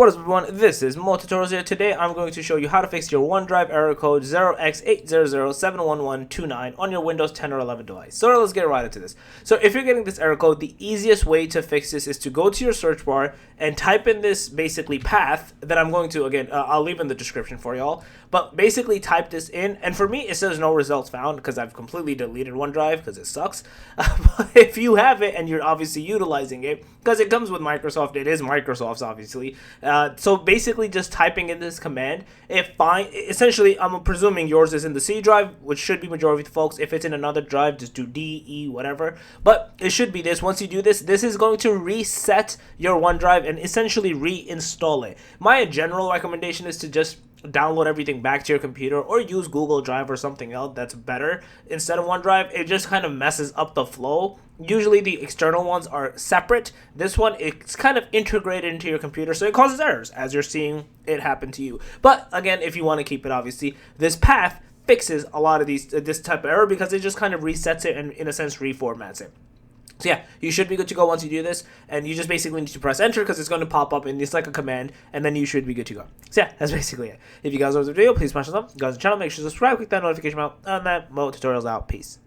What is up, everyone? This is Mo Tutorials here. Today I'm going to show you how to fix your OneDrive error code 0x80071129 on your Windows 10 or 11 device. So let's get right into this. So if you're getting this error code, the easiest way to fix this is to go to your search bar and type in this basically path that I'm going to, again, I'll leave in the description for y'all. But basically type this in, and for me it says no results found because I've completely deleted OneDrive because it sucks. But if you have it and you're obviously utilizing it, because it comes with Microsoft, it is Microsoft's obviously. So basically just typing in this command, essentially I'm presuming yours is in the C drive, which should be majority of the folks. If it's in another drive, just do D, E, whatever. But it should be this. Once you do this, this is going to reset your OneDrive and essentially reinstall it. My general recommendation is to just download everything back to your computer or use Google Drive or something else that's better instead of OneDrive. It just kind of messes up the flow. Usually the external ones are separate. This one, it's kind of integrated into your computer, so it causes errors as you're seeing it happen to you. But again, if you want to keep it, obviously this path fixes a lot of this type of error because it just kind of resets it and in a sense reformats it. So yeah, you should be good to go once you do this, and you just basically need to press enter because it's going to pop up and it's like a command, and then you should be good to go. So yeah, that's basically it. If you guys love the video, please smash the thumbs up. If you guys are the channel, make sure to subscribe, click that notification bell, and that Mo Tutorials out. Peace.